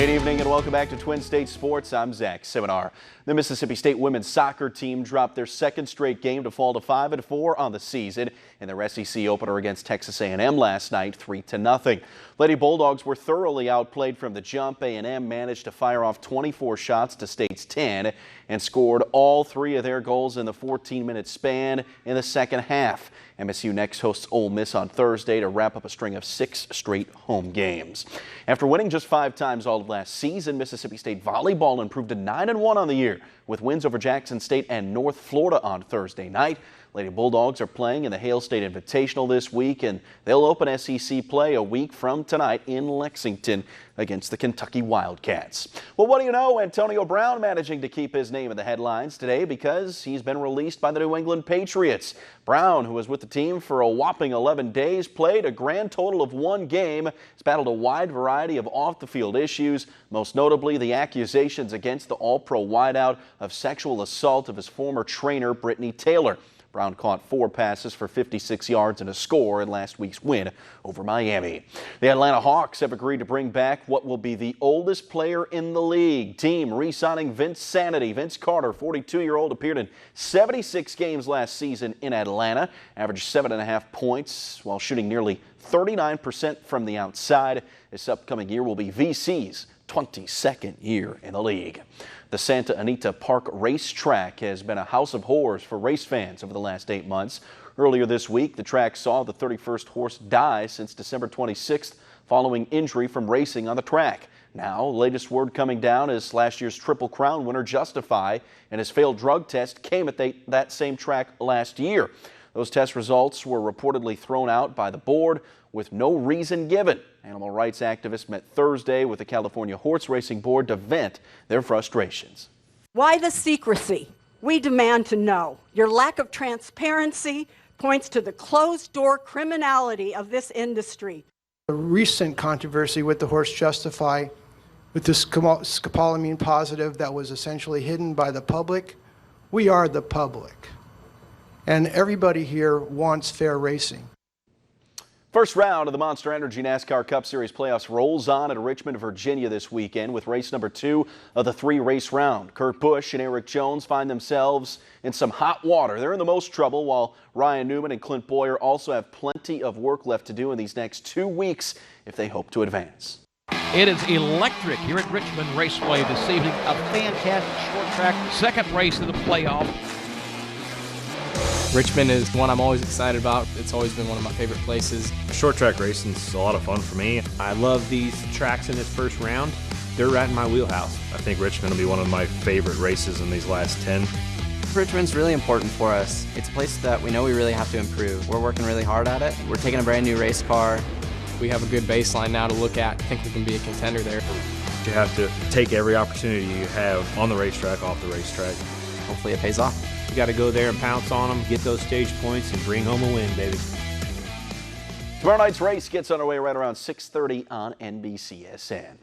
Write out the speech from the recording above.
Good evening and welcome back to Twin State Sports. I'm Zach Seminar. The Mississippi State women's soccer team dropped their second straight game to fall to 5-4 on the season in their SEC opener against Texas A&M last night, 3-0. Lady Bulldogs were thoroughly outplayed from the jump. A&M managed to fire off 24 shots to State's 10 and scored all three of their goals in the 14-minute span in the second half. MSU next hosts Ole Miss on Thursday to wrap up a string of 6 straight home games. After winning just 5 times all of last season, Mississippi State volleyball improved to 9-1 on the year with wins over Jackson State and North Florida on Thursday night. Lady Bulldogs are playing in the Hail State Invitational this week, and they'll open SEC play a week from tonight in Lexington against the Kentucky Wildcats. Well, what do you know? Antonio Brown managing to keep his name in the headlines today because he's been released by the New England Patriots. Brown, who was with the team for a whopping 11 days, played a grand total of 1 game. He's battled a wide variety of off-the-field issues, most notably the accusations against the All-Pro wideout of sexual assault of his former trainer, Brittany Taylor. Brown caught 4 passes for 56 yards and a score in last week's win over Miami. The Atlanta Hawks have agreed to bring back what will be the oldest player in the league. Team re-signing Vince Sanity. Vince Carter, 42-year-old, appeared in 76 games last season in Atlanta, averaged 7.5 points while shooting nearly 39% from the outside. This upcoming year will be VC's 22nd year in the league. The Santa Anita Park Racetrack has been a house of horrors for race fans over the last 8 months. Earlier this week, the track saw the 31st horse die since December 26th following injury from racing on the track. Now, latest word coming down is last year's Triple Crown winner Justify and his failed drug test came at that same track last year. Those test results were reportedly thrown out by the board with no reason given. Animal rights activists met Thursday with the California Horse Racing Board to vent their frustrations. Why the secrecy? We demand to know. Your lack of transparency points to the closed-door criminality of this industry. A recent controversy with the horse Justify, with this scopolamine positive that was essentially hidden by the public. We are the public, and everybody here wants fair racing. First round of the Monster Energy NASCAR Cup Series playoffs rolls on at Richmond, Virginia this weekend with race number 2 of the 3-race round. Kurt Busch and Eric Jones find themselves in some hot water. They're in the most trouble, while Ryan Newman and Clint Boyer also have plenty of work left to do in these next 2 weeks if they hope to advance. It is electric here at Richmond Raceway this evening. A fantastic short track second race of the playoff. Richmond is one I'm always excited about. It's always been one of my favorite places. Short track racing is a lot of fun for me. I love these tracks in this first round. They're right in my wheelhouse. I think Richmond will be one of my favorite races in these last 10. Richmond's really important for us. It's a place that we know we really have to improve. We're working really hard at it. We're taking a brand new race car. We have a good baseline now to look at. I think we can be a contender there. You have to take every opportunity you have on the racetrack, off the racetrack. Hopefully it pays off. You got to go there and pounce on them, get those stage points, and bring home a win, baby. Tomorrow night's race gets underway right around 6:30 on NBCSN.